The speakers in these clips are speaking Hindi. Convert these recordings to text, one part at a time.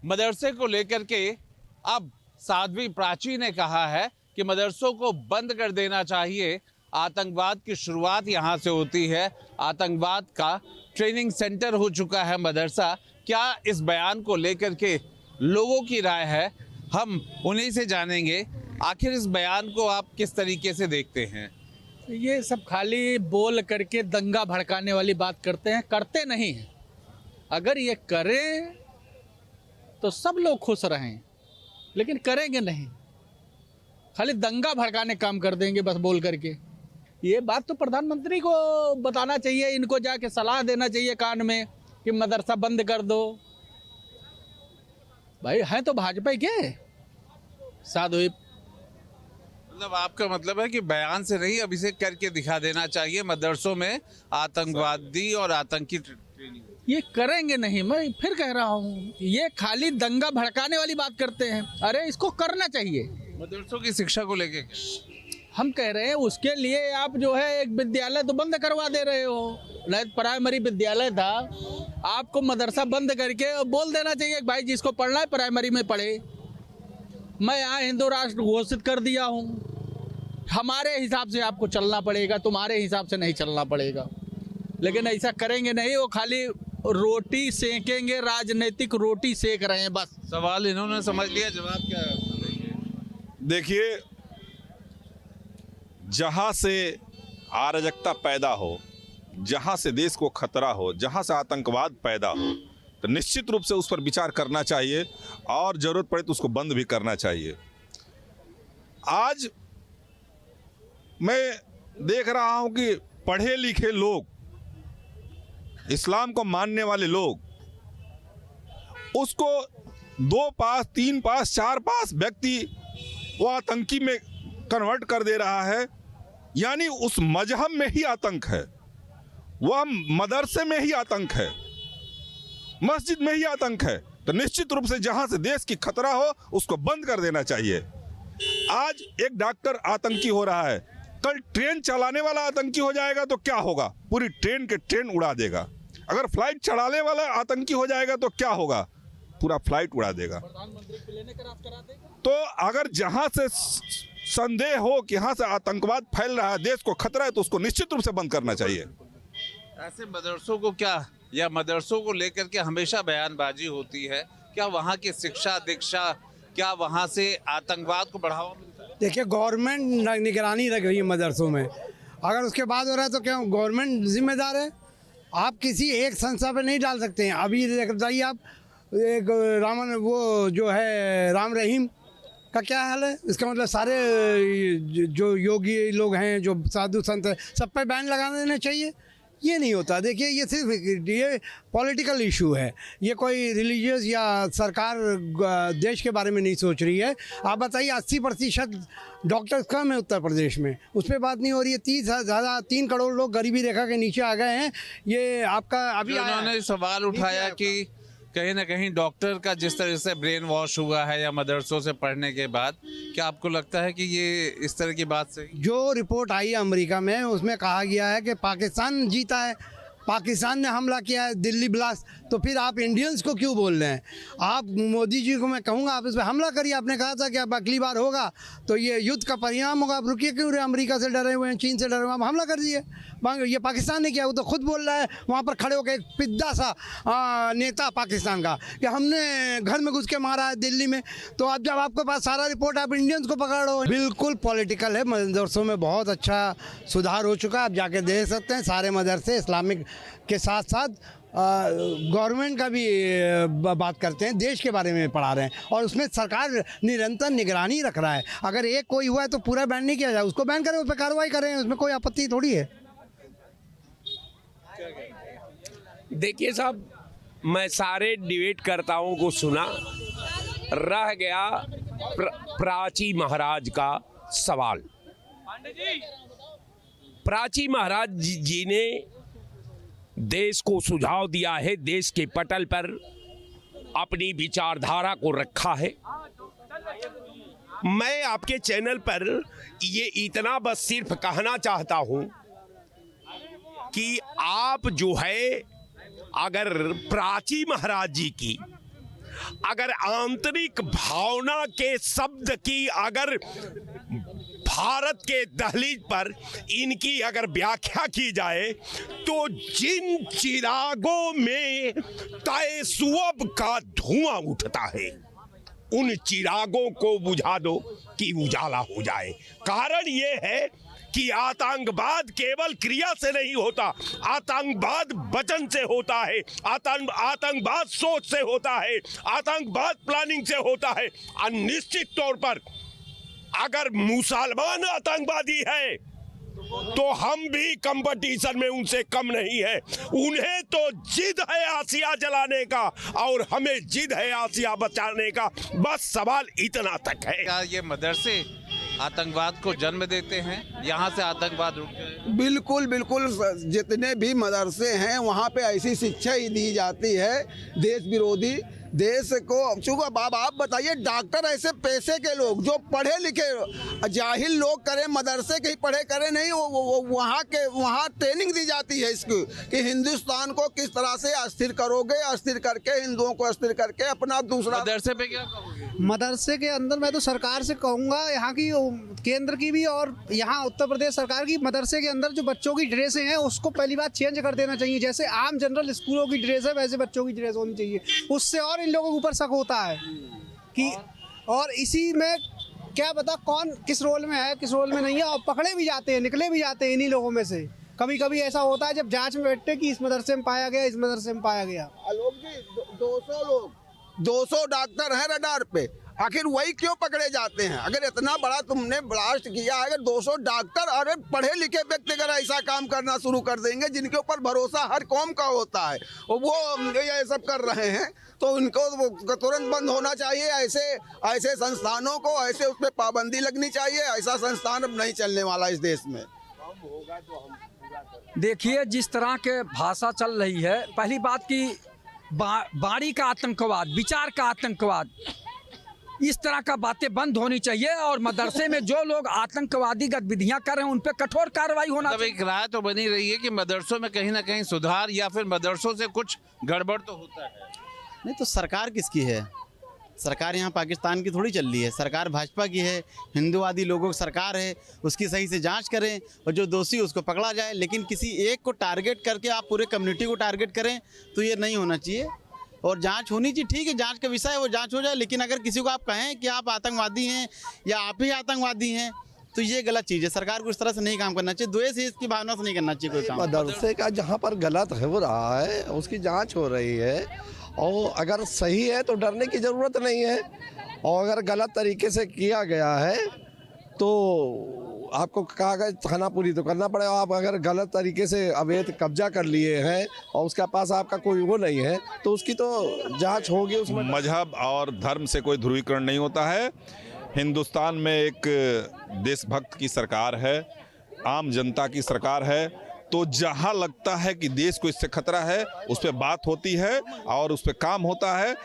मदरसे को लेकर के अब साध्वी प्राची ने कहा है कि मदरसों को बंद कर देना चाहिए। आतंकवाद की शुरुआत यहाँ से होती है, आतंकवाद का ट्रेनिंग सेंटर हो चुका है मदरसा। क्या इस बयान को लेकर के लोगों की राय है, हम उन्हीं से जानेंगे। आखिर इस बयान को आप किस तरीके से देखते हैं? ये सब खाली बोल करके दंगा भड़काने वाली बात करते हैं, करते नहीं हैं। अगर ये करें तो सब लोग खुश रहें, लेकिन करेंगे नहीं, खाली दंगा भड़काने काम कर देंगे बस बोल करके। ये बात तो प्रधानमंत्री को बताना चाहिए, इनको जाके सलाह देना चाहिए कान में कि मदरसा बंद कर दो। भाई हैं तो भाजपा के साधु। मतलब आपका मतलब है कि बयान से नहीं, अब इसे करके दिखा देना चाहिए। मदरसों में आतंकवादी और आतंकी ट्रेनिंग ये करेंगे नहीं, मैं फिर कह रहा हूँ, ये खाली दंगा भड़काने वाली बात करते हैं। अरे इसको करना चाहिए। मदरसों की शिक्षा को लेके हम कह रहे हैं उसके लिए आप जो है एक विद्यालय तो बंद करवा दे रहे हो। नहीं प्राइमरी विद्यालय था, आपको मदरसा बंद करके बोल देना चाहिए भाई जिसको पढ़ना है प्राइमरी में पढ़े। मैं यहाँ हिंदू राष्ट्र घोषित कर दिया हूँ, हमारे हिसाब से आपको चलना पड़ेगा, तुम्हारे हिसाब से नहीं चलना पड़ेगा। लेकिन ऐसा करेंगे नहीं, वो खाली रोटी सेकेंगे, राजनीतिक रोटी सेक रहे हैं बस। सवाल इन्होंने समझ लिया, जवाब क्या है? देखिए, जहां से अराजकता पैदा हो, जहां से देश को खतरा हो, जहां से आतंकवाद पैदा हो, तो निश्चित रूप से उस पर विचार करना चाहिए और जरूरत पड़े तो उसको बंद भी करना चाहिए। आज मैं देख रहा हूं कि पढ़े लिखे लोग, इस्लाम को मानने वाले लोग, उसको 2 पास 3 पास 4 पास व्यक्ति वो आतंकी में कन्वर्ट कर दे रहा है। यानी उस मजहब में ही आतंक है, वह मदरसे में ही आतंक है, मस्जिद में ही आतंक है। तो निश्चित रूप से जहां से देश की खतरा हो उसको बंद कर देना चाहिए। आज एक डॉक्टर आतंकी हो रहा है, कल ट्रेन चलाने वाला आतंकी हो जाएगा तो क्या होगा? पूरी ट्रेन के ट्रेन उड़ा देगा। अगर फ्लाइट चढ़ाने वाला आतंकी हो जाएगा तो क्या होगा? पूरा फ्लाइट उड़ा देगा। तो अगर जहां से संदेह हो कि यहां से आतंकवाद फैल रहा है, देश को खतरा है, तो उसको निश्चित रूप से बंद करना चाहिए। ऐसे मदरसों को क्या, या मदरसों को लेकर के हमेशा बयानबाजी होती है, क्या वहाँ की शिक्षा दीक्षा, क्या वहाँ से आतंकवाद को बढ़ावा मिलता है? देखिए, गवर्नमेंट निगरानी रख रही है मदरसों में। अगर उसके बाद हो रहा है तो क्या गवर्नमेंट जिम्मेदार है? आप किसी एक संस्था पे नहीं डाल सकते हैं। अभी बताइए आप, एक वो जो है राम रहीम का क्या हाल है? इसका मतलब सारे जो योगी लोग हैं, जो साधु संत हैं, सब पे बैन लगा देना चाहिए। ये नहीं होता। देखिए, ये सिर्फ ये पॉलिटिकल इशू है, ये कोई रिलीजियस या सरकार देश के बारे में नहीं सोच रही है। आप बताइए, 80% डॉक्टर्स कम है उत्तर प्रदेश में, उस पर बात नहीं हो रही है। 3 करोड़ लोग गरीबी रेखा के नीचे आ गए हैं। ये आपका अभी उन्होंने सवाल उठाया कि कहीं ना कहीं डॉक्टर का जिस तरह से ब्रेन वॉश हुआ है या मदरसों से पढ़ने के बाद, क्या आपको लगता है कि ये इस तरह की बात सही? जो रिपोर्ट आई है अमेरिका में, उसमें कहा गया है कि पाकिस्तान जीता है, पाकिस्तान ने हमला किया है, दिल्ली ब्लास्ट। तो फिर आप इंडियंस को क्यों बोल रहे हैं? आप मोदी जी को मैं कहूँगा, आप इस पर हमला करिए। आपने कहा था कि अब अगली बार होगा तो ये युद्ध का परिणाम होगा। आप रुकिए क्यों? अमेरिका से डरे हुए हैं, चीन से डरे हुए हैं, आप हमला कर दिए। ये पाकिस्तान ने किया, वो तो खुद बोल रहा है वहाँ पर खड़े होकर, एक पिद्दा सा नेता पाकिस्तान का, कि हमने घर में घुस के मारा है दिल्ली में। तो अब जब आपके पास सारा रिपोर्ट, आप इंडियंस को पकड़ो। बिल्कुल पॉलिटिकल है। मदरसों में बहुत अच्छा सुधार हो चुका है, आप जाके देख सकते हैं। सारे मदरसे इस्लामिक के साथ साथ गवर्नमेंट का भी बात करते हैं, देश के बारे में पढ़ा रहे हैं, और उसमें सरकार निरंतर निगरानी रख रहा है। अगर एक कोई हुआ है तो पूरा बैन नहीं किया जाए, उसको बैन करें, उस पर कार्रवाई करें, उसमें कोई आपत्ति थोड़ी है। देखिए साहब, मैं सारे डिबेटकर्ताओं को सुना, रह गया प्राची महाराज का सवाल। प्राची महाराज जी ने देश को सुझाव दिया है, देश के पटल पर अपनी विचारधारा को रखा है। मैं आपके चैनल पर ये इतना बस सिर्फ कहना चाहता हूं कि आप जो है, अगर प्राची महाराज जी की अगर आंतरिक भावना के शब्द की अगर भारत के दहलीज पर इनकी अगर व्याख्या की जाए तो जिन चिरागों में तयसुअब का धुआं उठता है उन चिरागों को बुझा दो कि उजाला हो जाए। कारण ये है कि आतंकवाद केवल क्रिया से नहीं होता, आतंकवाद वचन से होता है, आतंकवाद सोच से होता है, आतंकवाद प्लानिंग से होता है। और निश्चित तौर पर अगर मुसलमान आतंकवादी है तो हम भी कंपटीशन में उनसे कम नहीं है। उन्हें तो जिद है आसिया जलाने का और हमें जिद है आसिया बचाने का। बस सवाल इतना तक है। क्या ये मदरसे आतंकवाद को जन्म देते हैं? यहाँ से आतंकवाद रुक जाए? बिल्कुल बिल्कुल, जितने भी मदरसे हैं वहाँ पे ऐसी शिक्षा ही दी जाती है देश विरोधी। देश को चूँकि बाब आप बताइए, डॉक्टर ऐसे पैसे के लोग जो पढ़े लिखे जाहिल लोग करें, मदरसे के ही पढ़े करें नहीं, वहाँ ट्रेनिंग दी जाती है इसकी कि हिंदुस्तान को किस तरह से अस्थिर करोगे, अस्थिर करके हिंदुओं को अस्थिर करके अपना दूसरा। मदरसे पे क्या कहोगे? मदरसे के अंदर मैं तो सरकार से कहूँगा, यहाँ की केंद्र की भी और यहाँ उत्तर प्रदेश सरकार की, मदरसे के अंदर जो बच्चों की ड्रेसें हैं उसको पहली बात चेंज कर देना चाहिए। जैसे आम जनरल स्कूलों की ड्रेस है वैसे बच्चों की ड्रेस होनी चाहिए। उससे और इन लोगों के ऊपर शक होता है कि और इसी में क्या पता कौन किस रोल में है किस रोल में नहीं है, और पकड़े भी जाते हैं, निकले भी जाते हैं इन्हीं लोगों में से। कभी कभी ऐसा होता है जब जांच में बैठते कि इस मदरसे में पाया गया, इस मदरसे में पाया गया। आलोक जी, 200 लोग, 200 डॉक्टर हैं रडार पे, आखिर वही क्यों पकड़े जाते हैं? अगर इतना बड़ा तुमने ब्लास्ट किया है, अगर 200 डॉक्टर अरे पढ़े लिखे व्यक्ति अगर ऐसा काम करना शुरू कर देंगे जिनके ऊपर भरोसा हर कौम का होता है, वो ये सब कर रहे हैं, तो उनको तुरंत बंद होना चाहिए। ऐसे संस्थानों को ऐसे उस पर पाबंदी लगनी चाहिए। ऐसा संस्थान अब नहीं चलने वाला इस देश में। देखिए जिस तरह के भाषा चल रही है, पहली बात की बाड़ी का आतंकवाद, विचार का आतंकवाद, इस तरह का बातें बंद होनी चाहिए। और मदरसे में जो लोग आतंकवादी गतिविधियां कर रहे हैं उन पर कठोर कार्रवाई होना चाहिए। एक राय तो बनी रही है कि मदरसों में कहीं ना कहीं सुधार या फिर मदरसों से कुछ गड़बड़ तो होता है। नहीं तो सरकार किसकी है? सरकार यहाँ पाकिस्तान की थोड़ी चल रही है, सरकार भाजपा की है, हिंदुवादी लोगों की सरकार है। उसकी सही से जांच करें और जो दोषी उसको पकड़ा जाए। लेकिन किसी एक को टारगेट करके आप पूरे कम्युनिटी को टारगेट करें तो ये नहीं होना चाहिए। और जांच होनी चाहिए, ठीक है, जांच का विषय है, वो जांच हो जाए। लेकिन अगर किसी को आप कहें कि आप आतंकवादी हैं या आप ही आतंकवादी हैं तो ये गलत चीज़ है। सरकार को इस तरह से नहीं काम करना चाहिए, द्वेष इसकी भावना से नहीं करना चाहिए कोई काम। मदरसे का जहाँ पर गलत हो रहा है उसकी जांच हो रही है, और अगर सही है तो डरने की ज़रूरत नहीं है, और अगर गलत तरीके से किया गया है तो आपको कागज खानापुरी तो करना पड़ेगा। आप अगर गलत तरीके से अवैध कब्जा कर लिए हैं और उसके पास आपका कोई वो नहीं है तो उसकी तो जांच होगी। उसमें मजहब और धर्म से कोई ध्रुवीकरण नहीं होता है। हिंदुस्तान में एक देशभक्त की सरकार है, आम जनता की सरकार है, तो जहां लगता है कि देश को इससे खतरा है उस पर बात होती है और उस पर काम होता है।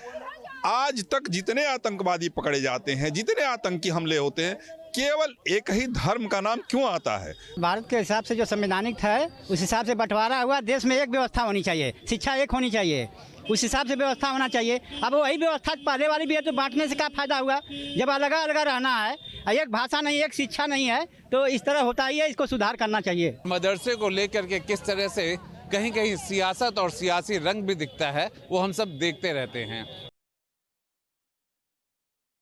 आज तक जितने आतंकवादी पकड़े जाते हैं, जितने आतंकी हमले होते हैं, केवल एक ही धर्म का नाम क्यों आता है? भारत के हिसाब से जो संवैधानिक है उस हिसाब से बंटवारा हुआ। देश में एक व्यवस्था होनी चाहिए, शिक्षा एक होनी चाहिए, उस हिसाब से व्यवस्था होना चाहिए। अब वही व्यवस्था पहले वाली भी है तो बांटने से क्या फायदा हुआ? जब अलग अलग रहना है, एक भाषा नहीं, एक शिक्षा नहीं है, तो इस तरह होता ही है। इसको सुधार करना चाहिए। मदरसे को लेकर के किस तरह से कहीं कहीं सियासत और सियासी रंग भी दिखता है वो हम सब देखते रहते हैं।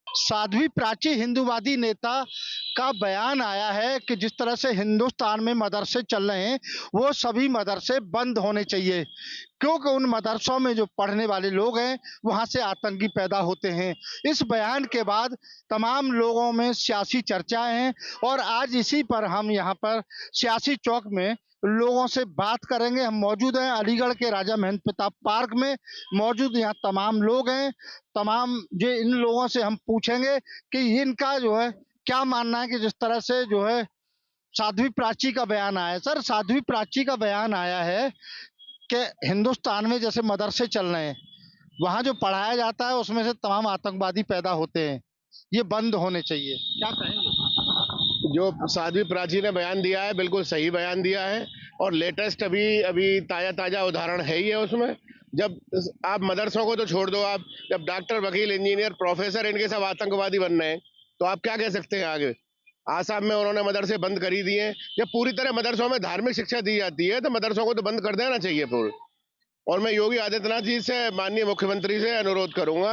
साध्वी प्राची हिंदूवादी नेता का बयान आया है कि जिस तरह से हिंदुस्तान में मदरसे चल रहे हैं वो सभी मदरसे बंद होने चाहिए, क्योंकि उन मदरसों में जो पढ़ने वाले लोग हैं वहां से आतंकी पैदा होते हैं। इस बयान के बाद तमाम लोगों में सियासी चर्चाएं हैं और आज इसी पर हम यहाँ पर सियासी चौक में लोगों से बात करेंगे। हम मौजूद हैं अलीगढ़ के राजा महेंद्र प्रताप पार्क में, मौजूद यहाँ तमाम लोग हैं। तमाम जो इन लोगों से हम पूछेंगे कि इनका जो है क्या मानना है कि जिस तरह से जो है साध्वी प्राची का बयान आया है। सर, साध्वी प्राची का बयान आया है कि हिंदुस्तान में जैसे मदरसे चल रहे हैं वहाँ जो पढ़ाया जाता है उसमें से तमाम आतंकवादी पैदा होते हैं, ये बंद होने चाहिए, क्या कहेंगे? जो साध्वी प्राची ने बयान दिया है बिल्कुल सही बयान दिया है और लेटेस्ट अभी ताज़ा उदाहरण है ही है उसमें। जब आप मदरसों को तो छोड़ दो, आप जब डॉक्टर, वकील, इंजीनियर, प्रोफेसर इनके सब आतंकवादी बन रहे हैं तो आप क्या कह सकते हैं आगे? आसाम में उन्होंने मदरसे बंद कर ही दिए हैं। जब पूरी तरह मदरसों में धार्मिक शिक्षा दी जाती है तो मदरसों को तो बंद कर देना चाहिए पूरे। और मैं योगी आदित्यनाथ जी से, माननीय मुख्यमंत्री से अनुरोध करूंगा,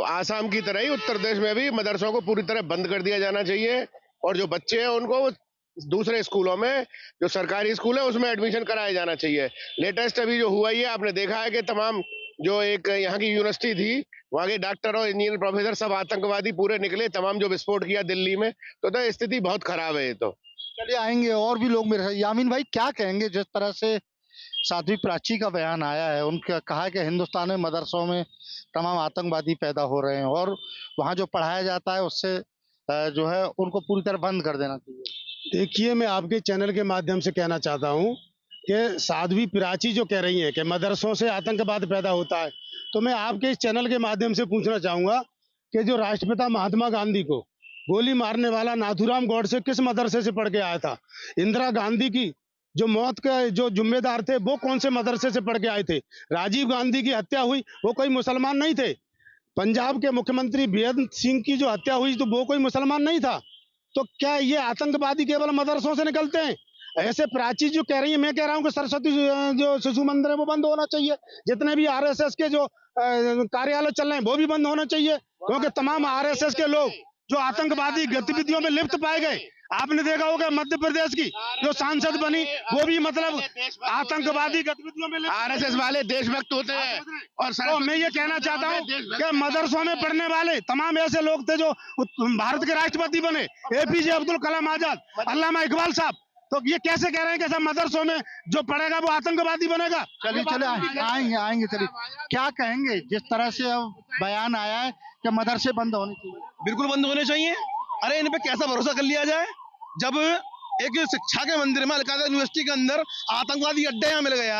आसाम की तरह ही उत्तर प्रदेश में भी मदरसों को पूरी तरह बंद कर दिया जाना चाहिए और जो बच्चे हैं उनको दूसरे स्कूलों में, जो सरकारी स्कूल है उसमें एडमिशन कराया जाना चाहिए। लेटेस्ट अभी जो हुआ ही है, आपने देखा है कि तमाम जो एक यहाँ की यूनिवर्सिटी थी, वहाँ के डॉक्टर और इंजीनियर, प्रोफेसर सब आतंकवादी पूरे निकले, तमाम जो विस्फोट किया दिल्ली में, तो स्थिति बहुत खराब है ये तो। चलिए आएंगे और भी लोग मेरे साथ। यामीन भाई, क्या कहेंगे जिस तरह से साध्वी प्राची का बयान आया है, उनका कहा है कि हिंदुस्तान में मदरसों में तमाम आतंकवादी पैदा हो रहे हैं और वहाँ जो पढ़ाया जाता है उससे जो है उनको पूरी तरह बंद कर देना चाहिए। देखिए, मैं आपके चैनल के माध्यम से कहना चाहता हूँ कि साध्वी प्राची जो कह रही हैं कि मदरसों से आतंकवाद पैदा होता है, तो मैं आपके इस चैनल के माध्यम से पूछना चाहूँगा कि जो राष्ट्रपिता महात्मा गांधी को गोली मारने वाला नाथूराम गौडसे किस मदरसे से पढ़ के आया था? इंदिरा गांधी की जो मौत के जो जिम्मेदार थे वो कौन से मदरसे से पढ़ के आए थे? राजीव गांधी की हत्या हुई वो कोई मुसलमान नहीं थे। पंजाब के मुख्यमंत्री बेअंत सिंह की जो हत्या हुई तो वो कोई मुसलमान नहीं था। तो क्या ये आतंकवादी केवल मदरसों से निकलते हैं? ऐसे प्राची जो कह रही है, मैं कह रहा हूँ कि सरस्वती जो शिशु मंदिर है वो बंद होना चाहिए। जितने भी आरएसएस के जो कार्यालय चल रहे हैं वो भी बंद होना चाहिए, क्योंकि तमाम आरएसएस के लोग जो आतंकवादी गतिविधियों में लिप्त पाए गए। आपने देखा होगा मध्य प्रदेश की जो सांसद बनी वो भी मतलब आतंकवादी गतिविधियों में आरएसएस वाले देशभक्त होते हैं। और तो मैं ये कहना चाहता हूँ कि मदरसों में पढ़ने वाले तमाम ऐसे लोग थे जो भारत के राष्ट्रपति बने, एपीजे अब्दुल कलाम आजाद, अल्लामा इकबाल साहब, तो ये कैसे कह रहे हैं कि सब मदरसों में जो पढ़ेगा वो आतंकवादी बनेगा? चलिए आएंगे। चलिए, क्या कहेंगे जिस तरह से अब बयान आया है कि मदरसे बंद होने चाहिए? बिल्कुल बंद होने चाहिए। अरे इन पे कैसा भरोसा कर लिया जाए जब एक शिक्षा के मंदिर में अलकायदा यूनिवर्सिटी के अंदर आतंकवादी अड्डे यहाँ मिल गया।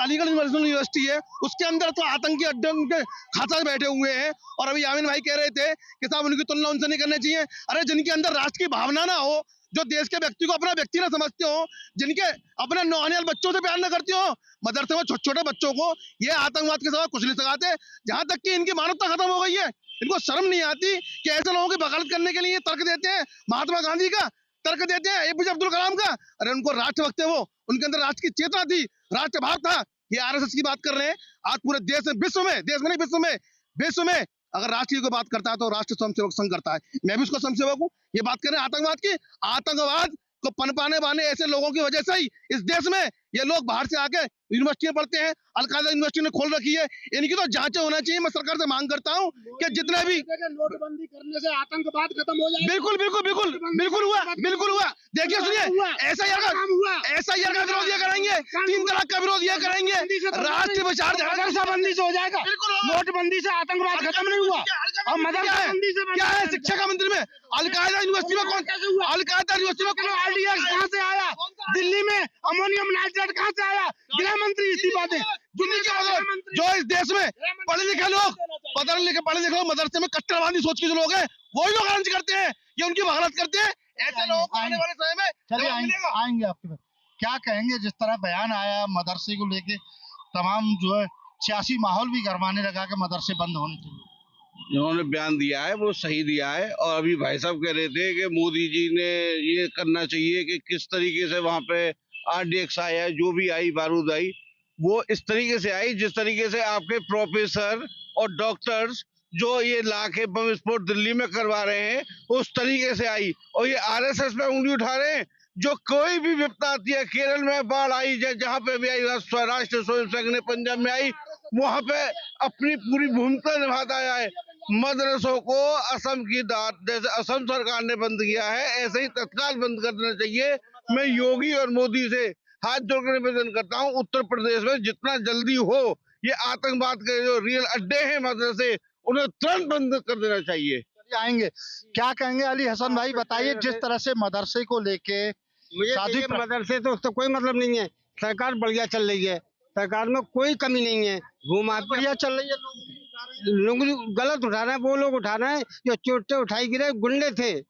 अलीगढ़ यूनिवर्सिटी है उसके अंदर तो आतंकी अड्डे उनके खाता बैठे हुए हैं। और अभी यामीन भाई कह रहे थे कि साहब उनकी तुलना उनसे नहीं करनी चाहिए। अरे जिनके अंदर राष्ट्र की भावना ना हो, जो देश के व्यक्ति को अपना व्यक्ति ना समझते हो, जिनके अपने नौनियाल बच्चों से प्यार ना करते हो, मदरसे में छोटे छोटे बच्चों को ये आतंकवाद के सिवा कुछ नहीं सिखाते। जहां तक कि इनकी मानवता खत्म हो गई है। इनको शर्म नहीं आती कि ऐसे लोगों की वकालत करने के लिए तर्क देते हैं, महात्मा गांधी का तर्क देते हैं, एपीजे अब्दुल कलाम का। अरे उनको राष्ट्रभक्त है, वो उनके अंदर राष्ट्र की चेतना थी, राष्ट्रभाव था। ये आरएसएस की बात कर रहे हैं। आज पूरे देश में, विश्व में, देश में नहीं विश्व में अगर राष्ट्र की बात करता है तो राष्ट्र स्वयंसेवक संघ करता है। मैं भी उसका स्वयंसेवक हूँ। ये बात कर रहे हैं आतंकवाद की। आतंकवाद को पनपाने वाले ऐसे लोगों की वजह से ही इस देश में ये लोग बाहर से आके यूनिवर्सिटी में पढ़ते हैं। अलकायदा यूनिवर्सिटी ने खोल रखी है। इनकी तो जांचें होना चाहिए। मैं सरकार से मांग करता हूँ कि जितने भी नोटबंदी करने से आतंकवाद खत्म हो जाए। बिल्कुल हुआ। देखिए सुनिए, एसआईआर का विरोध ये करेंगे, 3 तलाक का विरोध ये करेंगे, राष्ट्रीय मदरसाबंदी से हो जाएगा। नोटबंदी से आतंकवाद खत्म नहीं हुआ। और मदरसाबंदी से क्या है? शिक्षा का मंदिर में अलकायदा यूनिवर्सिटी में कौन? अलकायदा यूनिवर्सिटी में आरडीएक्स कहाँ से आया? दिल्ली में अमोनियम नाइट्रेट कहाँ से आया? गृह मंत्री इस्तीफा दे। जो इस देश में पढ़े लिखे लोग, पढ़े लिखे लोग मदरसे में कट्टरवादी सोच के जो लोग हैं वही लोग आरंज करते हैं, ये उनकी वकालत करते हैं। ऐसे लोगों को आने वाले समय में चलिए आएंगे आपके पास। क्या कहेंगे जिस तरह बयान आया मदरसे को लेके, तमाम जो है सियासी माहौल भी गरमाने लगा कि मदरसे बंद होने चाहिए? जिन्होंने बयान दिया है वो सही दिया है। और अभी भाई साहब कह रहे थे कि मोदी जी ने ये करना चाहिए कि किस तरीके से वहाँ पे आरडीएक्स आया, जो भी आई बारूद आई, वो इस तरीके से आई जिस तरीके से आपके प्रोफेसर और डॉक्टर्स जो ये लाके बम विस्फोट दिल्ली में करवा रहे हैं उस तरीके से आई। और ये आरएसएस पे उंगली उठा रहे हैं। जो कोई भी विपदा आती है, केरल में बाढ़ आई, जहाँ पे भी आई, राष्ट्रीय स्वयं संघ ने पंजाब में आई, वहां पे अपनी पूरी भूमिका निभाता आया है। मदरसों को असम की दाद, जैसे असम सरकार ने बंद किया है, ऐसे ही तत्काल बंद कर देना चाहिए। मैं योगी और मोदी से हाथ जोड़कर निवेदन करता हूँ, उत्तर प्रदेश में जितना जल्दी हो ये आतंकवाद के जो रियल अड्डे हैं मदरसे, उन्हें तुरंत बंद कर देना चाहिए। आएंगे। क्या कहेंगे अली हसन भाई, बताइए जिस तरह से मदरसे को लेके। मुझे मदरसे तो उसका कोई मतलब नहीं है। सरकार बढ़िया चल रही है, सरकार में कोई कमी नहीं है। घुमा बढ़िया चल रही है। लोग गलत उठा रहे हैं, वो लोग उठा रहे हैं जो चोटें उठाई गिरे गुंडे थे,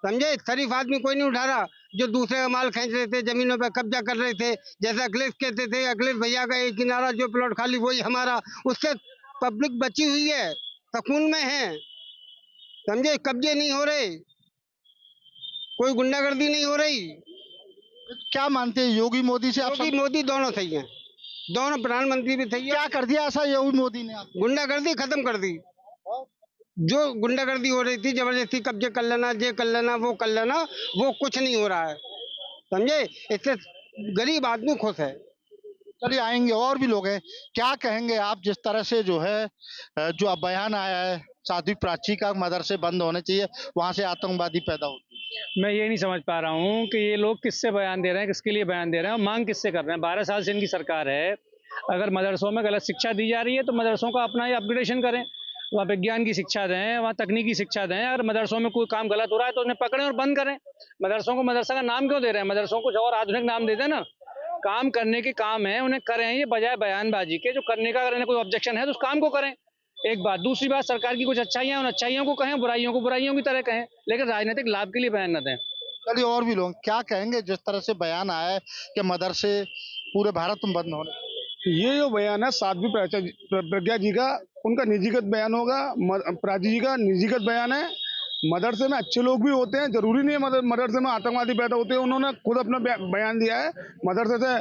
समझे? शरीफ आदमी कोई नहीं उठा रहा। जो दूसरे का माल खींच रहे थे, जमीनों पर कब्जा कर रहे थे। जैसे अखिलेश कहते थे, अखिलेश भैया का एक किनारा जो प्लॉट खाली वही हमारा, उससे पब्लिक बची हुई है, सुकून में है, समझे। कब्जे नहीं हो रहे, कोई गुंडागर्दी नहीं हो रही। क्या मानते हैं योगी मोदी से आप? योगी मोदी दोनों सही हैं, दोनों प्रधानमंत्री भी सही है। क्या कर दिया ऐसा योगी मोदी ने? गुंडागर्दी खत्म कर दी। जो गुंडागर्दी हो रही थी, जबरदस्ती कब्जे कर लेना, ये कर लेना, वो कर लेना, वो कुछ नहीं हो रहा है, समझे। इससे गरीब आदमी खुश है। चलिए आएंगे, और भी लोग हैं। क्या कहेंगे आप जिस तरह से जो है जो अब बयान आया है साध्वी प्राची का, मदरसे बंद होने चाहिए, वहां से आतंकवादी पैदा होते हैं? मैं ये नहीं समझ पा रहा हूँ कि ये लोग किससे बयान दे रहे हैं, किसके लिए बयान दे रहे हैं और मांग किससे कर रहे हैं। 12 साल से इनकी सरकार है। अगर मदरसों में गलत शिक्षा दी जा रही है तो मदरसों का अपना ही अपग्रेडेशन करें, वहाँ विज्ञान की शिक्षा दें, वहाँ तकनीकी शिक्षा दें। अगर मदरसों में कोई काम गलत हो रहा है तो उन्हें पकड़ें और बंद करें। मदरसों को मदरसा का नाम क्यों दे रहे हैं? मदरसों को कुछ और आधुनिक नाम दे दें ना। काम करने के काम है, उन्हें करें, ये बजाय बयानबाजी के। जो करने का अगर इन्हें कोई ऑब्जेक्शन है तो उस काम को करें। एक बात। दूसरी बात, सरकार की कुछ अच्छाइयाँ, उन अच्छाइयों को कहें, बुराइयों को बुराइयों की तरह कहें, लेकिन राजनीतिक लाभ के लिए बयान न दें। चलिए और भी लोग क्या कहेंगे जिस तरह से बयान आया है कि मदरसे पूरे भारत में बंद होने? ये जो बयान है साध्वी प्रज्ञा जी का, उनका निजीगत बयान होगा। प्राची जी का निजीगत बयान है। मदरसे में अच्छे लोग भी होते हैं, जरूरी नहीं है मदरसे में आतंकवादी पैदा होते हैं। उन्होंने खुद अपना बयान दिया है। मदरसे से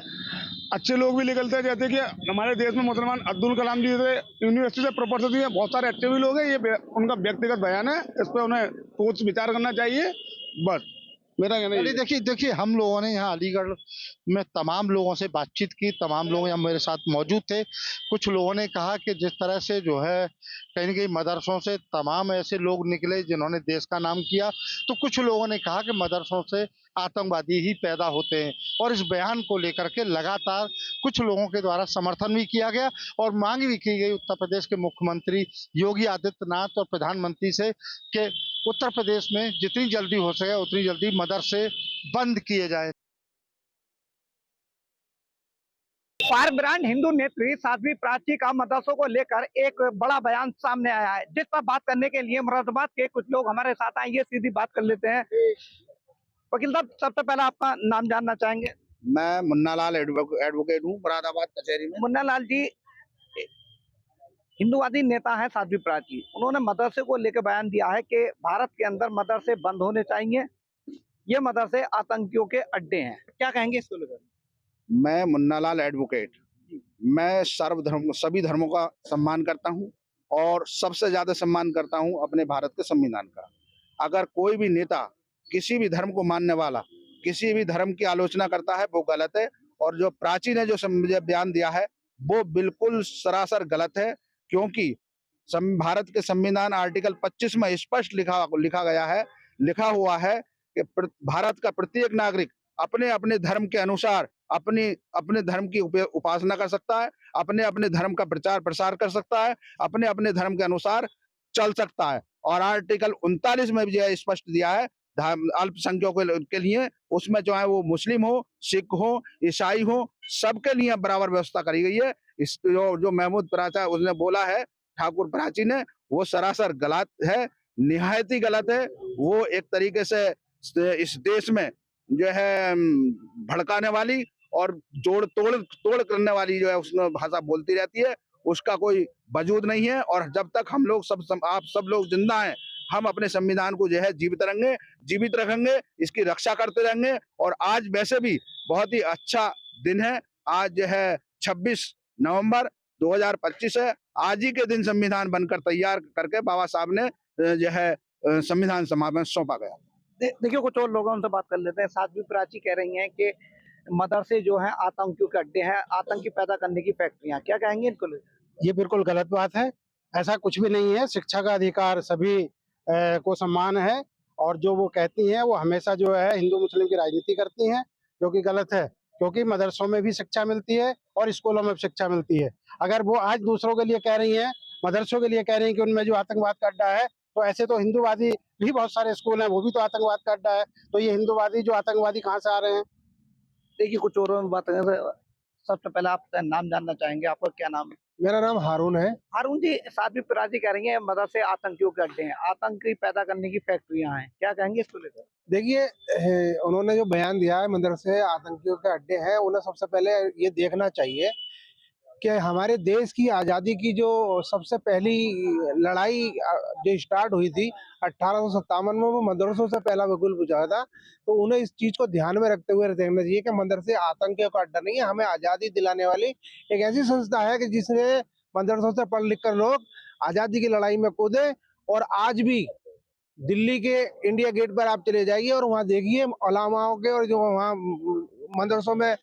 अच्छे लोग भी निकलते हैं, जैसे कि हमारे देश में मुसलमान अब्दुल कलाम जी से यूनिवर्सिटी से प्रोफेसर जी, बहुत सारे अच्छे भी लोग हैं। ये उनका व्यक्तिगत बयान है, इस पर उन्हें सोच विचार करना चाहिए, बस मेरा कहना है। देखिए हम लोगों ने यहाँ अलीगढ़ में तमाम लोगों से बातचीत की, तमाम लोग यहाँ मेरे साथ मौजूद थे। कुछ लोगों ने कहा कि जिस तरह से जो है कहीं न कहीं मदरसों से तमाम ऐसे लोग निकले जिन्होंने देश का नाम किया, तो कुछ लोगों ने कहा कि मदरसों से आतंकवादी ही पैदा होते हैं। और इस बयान को लेकर के लगातार कुछ लोगों के द्वारा समर्थन भी किया गया और मांग भी की गई उत्तर प्रदेश के मुख्यमंत्री योगी आदित्यनाथ और प्रधानमंत्री से कि उत्तर प्रदेश में जितनी जल्दी हो सके उतनी जल्दी मदरसे बंद किए जाए। फायर ब्रांड हिंदू नेत्री साध्वी प्राची का मदरसों को लेकर एक बड़ा बयान सामने आया है, जिस पर बात करने के लिए मुरादाबाद के कुछ लोग हमारे साथ आए। ये सीधी बात कर लेते हैं। वकील साहब, सबसे पहले आपका नाम जानना चाहेंगे? मैं मुन्ना लाल एडवोकेट हूँ, मुरादाबाद कचहरी में। मुन्ना लाल जी, हिंदूवादी नेता है साध्वी प्राची, उन्होंने मदरसे को लेकर बयान दिया है कि भारत के अंदर मदरसे बंद होने चाहिए, ये मदरसे आतंकियों के अड्डे हैं। क्या कहेंगे इसको लेकर? मैं मुन्ना लाल एडवोकेट, मैं सर्वधर्म सभी धर्मों का सम्मान करता हूँ और सबसे ज्यादा सम्मान करता हूँ अपने भारत के संविधान का। अगर कोई भी नेता किसी भी धर्म को मानने वाला किसी भी धर्म की आलोचना करता है वो गलत है, और जो प्राची ने जो बयान दिया है वो बिल्कुल सरासर गलत है, क्योंकि भारत के संविधान आर्टिकल 25 में स्पष्ट लिखा हुआ है कि भारत का प्रत्येक नागरिक अपने अपने धर्म के अनुसार अपने धर्म की उपासना कर सकता है, अपने अपने धर्म का प्रचार प्रसार कर सकता है, अपने अपने धर्म के अनुसार चल सकता है। और आर्टिकल 39 में भी जो स्पष्ट दिया है अल्पसंख्यकों के लिए, उसमें जो है वो मुस्लिम हो, सिख हो, ईसाई हो, सबके लिए बराबर व्यवस्था करी गई है। इस जो महमूद प्राचा उसने बोला है, ठाकुर प्राची ने, वो सरासर गलत है, निहायत ही गलत है। वो एक तरीके से इस देश में जो है भड़काने वाली और तोड़ करने वाली जो है उसमें भाषा बोलती रहती है, उसका कोई वजूद नहीं है। और जब तक हम लोग आप सब लोग जिंदा हैं, हम अपने संविधान को जो है जीवित रखेंगे, इसकी रक्षा करते रहेंगे। और आज वैसे भी बहुत ही अच्छा दिन है, आज जो है 26 नवंबर 2025 है। आज ही के दिन संविधान बनकर तैयार करके बाबा साहब ने जो है संविधान सभा में सौंपा गया। देखिए कुछ और लोगों से बात कर लेते हैं। साध्वी प्राची कह रही हैं कि मदरसे जो हैं आतंकियों के अड्डे हैं, आतंकी पैदा करने की फैक्ट्रियां। क्या कहेंगे इनको लेकर? ये बिल्कुल गलत बात है, ऐसा कुछ भी नहीं है। शिक्षा का अधिकार सभी को सम्मान है, और जो वो कहती हैं वो हमेशा जो है हिंदू मुस्लिम की राजनीति करती हैं, जो कि गलत है, क्योंकि मदरसों में भी शिक्षा मिलती है और स्कूलों में भी शिक्षा मिलती है। अगर वो आज दूसरों के लिए कह रही हैं, मदरसों के लिए कह रही हैं कि उनमें जो आतंकवाद का अड्डा है, तो ऐसे तो हिंदूवादी भी बहुत सारे स्कूल हैं, वो भी तो आतंकवाद का अड्डा है। तो ये हिंदूवादी जो आतंकवादी कहाँ से आ रहे हैं? देखिए कुछ और बात करें। सबसे पहले आप नाम जानना चाहेंगे, आपका क्या नाम है? मेरा नाम हारून है। हारून जी, साध्वी प्राची कह रही है मदरसे आतंकियों के अड्डे हैं, आतंकी पैदा करने की फैक्ट्रियां हैं, क्या कहेंगे इसको लेकर? देखिए, उन्होंने जो बयान दिया है मदरसे आतंकियों के अड्डे हैं, उन्हें सबसे पहले ये देखना चाहिए कि हमारे देश की आज़ादी की जो सबसे पहली लड़ाई जो स्टार्ट हुई थी 1857 में, वो मदरसों से पहला बिल्कुल बुझा था। तो उन्हें इस चीज़ को ध्यान में रखते हुए देखना चाहिए कि मदरसे आतंकियों का अड्डा नहीं है। हमें आज़ादी दिलाने वाली एक ऐसी संस्था है कि जिसने मदरसों से पढ़ लिख कर लोग आज़ादी की लड़ाई में कूदे। और आज भी दिल्ली के इंडिया गेट पर आप चले जाइए और वहाँ देखिए उलमाओं के और जो वहाँ मदरसों में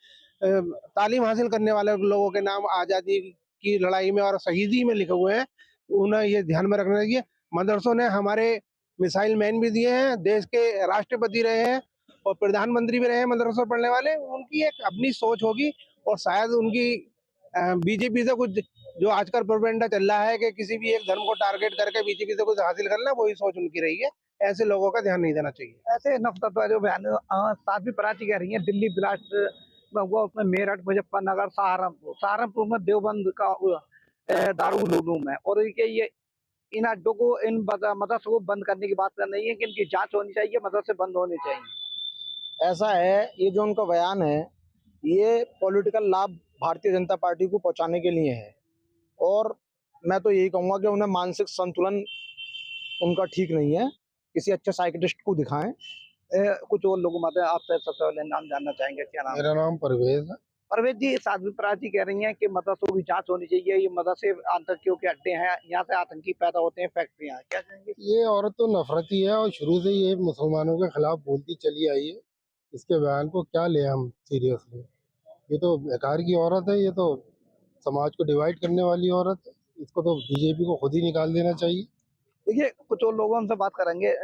तालीम हासिल करने वाले लोगों के नाम आज़ादी की लड़ाई में और शहीदी में लिखे हुए हैं। उन्हें ये ध्यान में रखना चाहिए। मदरसों ने हमारे मिसाइल मैन भी दिए हैं, देश के राष्ट्रपति रहे हैं और प्रधानमंत्री भी रहे हैं मदरसों में पढ़ने वाले। उनकी एक अपनी सोच होगी और शायद उनकी बीजेपी से कुछ जो आजकल प्रोपेगेंडा चल रहा है कि किसी भी एक धर्म को टारगेट करके बीजेपी से कुछ हासिल करना, वही सोच उनकी रही है। ऐसे लोगों का ध्यान नहीं देना चाहिए। ऐसे नफरत जो बयान साध्वी प्राची कह रही है दिल्ली ब्लास्ट में हुआ, उसमें मेरठ, मुजफ्फरनगर, सहारनपुर में देवबंद का दारुल उलूम है, और ये इन अड्डों को, इन मदरसों को बंद करने की बात कर रही है कि इनकी जांच होनी चाहिए, मदरसे बंद होने चाहिए। ऐसा है, ये जो उनका बयान है ये पॉलिटिकल लाभ भारतीय जनता पार्टी को पहुंचाने के लिए है, और मैं तो यही कहूँगा कि उन्हें मानसिक संतुलन उनका ठीक नहीं है। किसी अच्छे साइकियाट्रिस्ट को दिखाएं। कुछ और लोग मत आपसे सबसे पहले नाम जानना चाहेंगे, क्या नाम? मेरा नाम परवेज है। परवेज जी, साध्वी प्राची कह रही हैं कि मदरसों की जांच होनी चाहिए, ये मदरसे आतंकियों के अड्डे हैं, यहाँ से आतंकी पैदा होते हैं, फैक्ट्रियाँ, क्या कहेंगे? ये औरत तो नफरती है और शुरू से ये मुसलमानों के खिलाफ बोलती चली आई है। इसके बयान को क्या ले हम सीरियसली? ये तो बेकार की औरत है, ये तो समाज को डिवाइड करने वाली औरत है। इसको तो बीजेपी को खुद ही निकाल देना चाहिए। देखिए, कुछ और लोगों से बात करेंगे।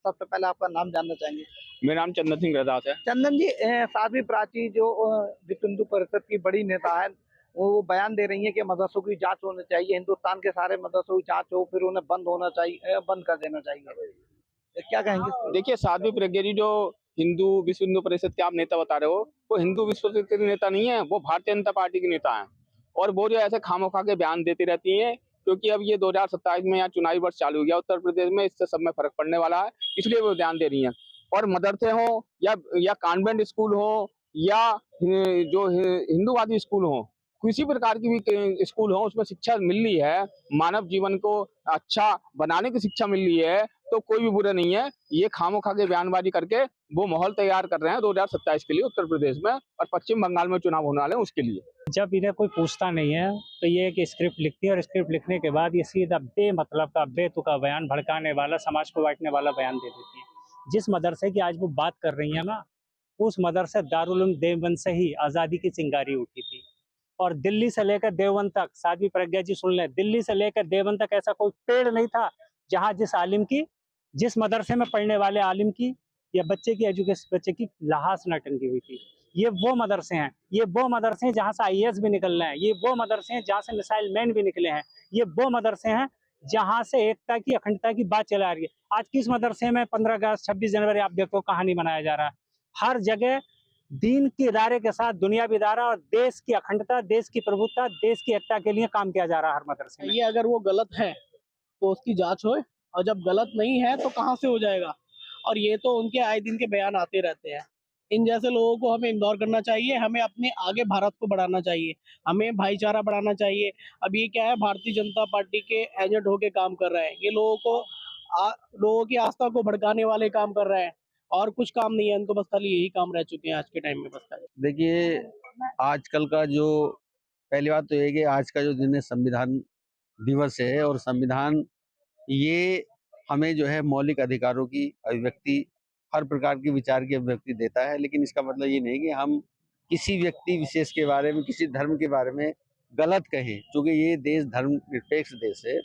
सबसे पहले आपका नाम जानना चाहेंगे? मेरा नाम चंदन सिंह रदास है। चंदन जी, साध्वी प्राची जो विश्व हिंदू परिषद की बड़ी नेता है, वो बयान दे रही है कि मदरसों की जांच होनी चाहिए, हिंदुस्तान के सारे मदरसों की जांच हो, फिर उन्हें बंद होना चाहिए, बंद कर देना चाहिए, क्या कहेंगे? देखिए, साध्वी प्रज्ञा जी जो विश्व हिंदू परिषद के आप नेता बता रहे हो, वो हिंदू विश्व परिषद के नेता नहीं है, वो भारतीय जनता पार्टी के नेता हैं। और वो जो ऐसे खामोखा के बयान देती रहती हैं, क्योंकि अब ये 2027 में यहाँ चुनावी वर्ष चालू हो गया उत्तर प्रदेश में, इससे सब में फर्क पड़ने वाला है, इसलिए वो ध्यान दे रही हैं। और मदरसे हो या कॉन्वेंट स्कूल हो या जो हिंदूवादी स्कूल हो, किसी प्रकार की भी स्कूल हो, उसमें शिक्षा मिल रही है, मानव जीवन को अच्छा बनाने की शिक्षा मिल रही है, तो कोई भी बुरा नहीं है। ये खामोखा के बयानबाजी करके वो माहौल तैयार कर रहे हैं 2027 के लिए उत्तर प्रदेश में, और पश्चिम बंगाल में चुनाव होने वाले हैं उसके लिए। जब इन्हें कोई पूछता नहीं है तो ये एक स्क्रिप्ट लिखती है, और स्क्रिप्ट लिखने के बाद ये सीधा बेमतलब का, बेतुका बयान, भड़काने वाला, समाज को बांटने वाला बयान दे देती है। जिस मदरसे की आज वो बात कर रही है ना, उस मदरसे दारुल उलूम देवबंद से ही आज़ादी की चिंगारी उठी थी। और दिल्ली से लेकर देवबंद तक, साध्वी प्रज्ञा जी सुन लें, दिल्ली से लेकर देवबंद तक ऐसा कोई पेड़ नहीं था जहाँ जिस मदरसे में पढ़ने वाले आलिम की या बच्चे की एजुकेशन, बच्चे की लाश न टंगी हुई थी। ये वो मदरसे हैं, ये वो मदरसे हैं जहाँ से IAS भी निकल रहे हैं, ये वो मदरसे हैं जहाँ से मिसाइल मैन भी निकले हैं, ये वो मदरसे हैं जहाँ से एकता की, अखंडता की बात चला रही है। आज किस मदरसे में 15 अगस्त 26 जनवरी आप देखो कहानी मनाया जा रहा है? हर जगह दीन के इदारे के साथ दुनियावी इदारा और देश की अखंडता, देश की प्रभुत्ता, देश की एकता के लिए काम किया जा रहा है हर मदरसे में। ये अगर वो गलत है तो उसकी जांच होए, और जब गलत नहीं है तो कहाँ से हो जाएगा? और ये तो उनके आए दिन के बयान आते रहते हैं। इन जैसे लोगों को हमें इग्नोर करना चाहिए, हमें अपने आगे भारत को बढ़ाना चाहिए, हमें भाईचारा बढ़ाना चाहिए। अब ये क्या है, भारतीय जनता पार्टी के एजेंट होके काम कर रहे हैं, ये लोगों की आस्था को भड़काने वाले काम कर रहे हैं, और कुछ काम नहीं है इनको, बस खाली यही काम रह चुके हैं आज के टाइम में। बस देखिए, आजकल का जो, पहली बात तो ये कि आज का जो दिन है संविधान दिवस है, और संविधान ये हमें जो है मौलिक अधिकारों की अभिव्यक्ति, हर प्रकार की विचार की अभिव्यक्ति देता है। लेकिन इसका मतलब ये नहीं कि हम किसी व्यक्ति विशेष के बारे में, किसी धर्म के बारे में गलत कहें, क्योंकि ये देश धर्मनिरपेक्ष देश है।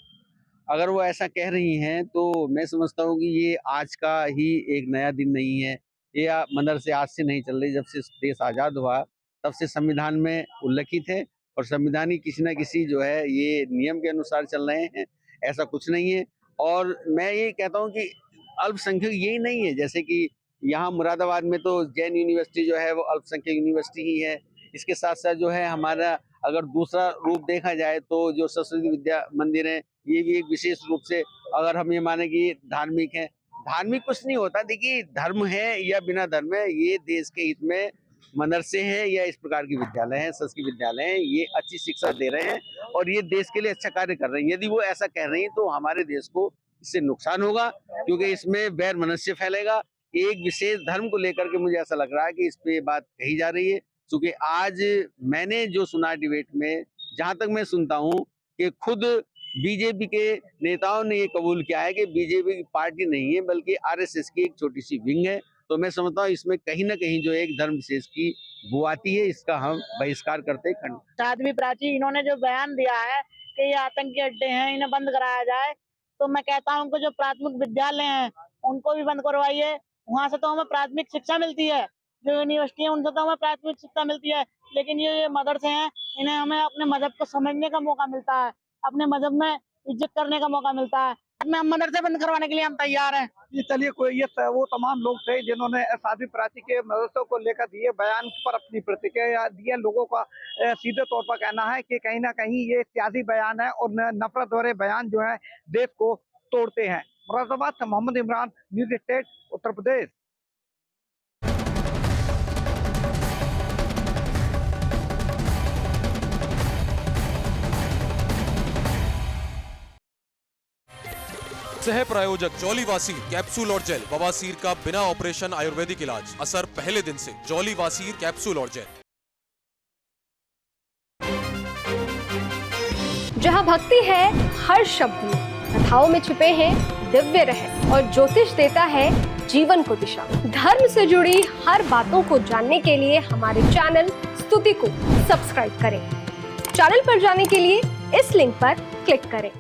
अगर वो ऐसा कह रही हैं तो मैं समझता हूँ कि ये आज का ही एक नया दिन नहीं है, ये मदरसे आज से नहीं चल रही। जब से देश आज़ाद हुआ तब से संविधान में उल्लिखित है, और संविधान ही किसी न किसी जो है ये नियम के अनुसार चल रहे हैं, ऐसा कुछ नहीं है। और मैं ये कहता हूँ कि अल्पसंख्यक यही नहीं है, जैसे कि यहाँ मुरादाबाद में तो जैन यूनिवर्सिटी जो है वो अल्पसंख्यक यूनिवर्सिटी ही है। इसके साथ साथ जो है हमारा अगर दूसरा रूप देखा जाए तो जो सरस्वती विद्या मंदिर है ये भी एक विशेष रूप से, अगर हम ये माने कि धार्मिक है, धार्मिक कुछ नहीं होता। देखिए धर्म है या बिना धर्म है, ये देश के हित में मदरसे हैं या इस प्रकार की विद्यालय हैं, संस्कृत विद्यालय हैं, ये अच्छी शिक्षा दे रहे हैं और ये देश के लिए अच्छा कार्य कर रहे हैं। यदि वो ऐसा कह रहे हैं तो हमारे देश को इससे नुकसान होगा, क्योंकि इसमें वैर मनस्य फैलेगा। एक विशेष धर्म को लेकर के मुझे ऐसा लग रहा है कि इस पे बात कही जा रही है, क्योंकि आज मैंने जो सुना डिबेट में, जहां तक मैं सुनता हूं कि खुद बीजेपी के नेताओं ने ये कबूल किया है कि बीजेपी की पार्टी नहीं है बल्कि आरएसएस की एक छोटी सी विंग है। तो मैं समझता हूँ इसमें कहीं ना कहीं जो एक धर्म विशेष की वो आती है, इसका हम बहिष्कार करते हैं। साध्वी प्राची इन्होंने जो बयान दिया है कि ये आतंकी अड्डे हैं, इन्हें बंद कराया जाए, तो मैं कहता हूँ कि जो प्राथमिक विद्यालय हैं उनको भी बंद करवाइए। वहाँ से तो हमें प्राथमिक शिक्षा मिलती है, जो यूनिवर्सिटी है उनसे तो हमें प्राथमिक शिक्षा मिलती है, लेकिन ये मदरसे हैं, इन्हें हमें अपने मजहब को समझने का मौका मिलता है, अपने मजहब में इज्जत करने का मौका मिलता है। हम मदरसे बंद करवाने के लिए हम तैयार हैं। ये चलिए कोई ये वो तमाम लोग थे जिन्होंने साध्वी प्राची के मदरसों को लेकर दिए बयान पर अपनी प्रतिक्रिया दी है। लोगों का सीधे तौर पर कहना है कि कहीं ना कहीं ये सियासी बयान है और नफरत भरे बयान जो है देश को तोड़ते हैं। मुरादाबाद से मोहम्मद इमरान, न्यूज़ स्टेट, उत्तर प्रदेश। सह प्रायोजक जॉलीवासीर कैप्सूल और जेल, बवासीर का बिना ऑपरेशन आयुर्वेदिक इलाज, असर पहले दिन से। जॉलीवासीर कैप्सूल और जेल। जहां भक्ति है हर शब्द में, कथाओं में छुपे हैं दिव्य रहस्य और ज्योतिष देता है जीवन को दिशा। धर्म से जुड़ी हर बातों को जानने के लिए हमारे चैनल स्तुति को सब्सक्राइब करें। चैनल पर जाने के लिए इस लिंक पर क्लिक करें।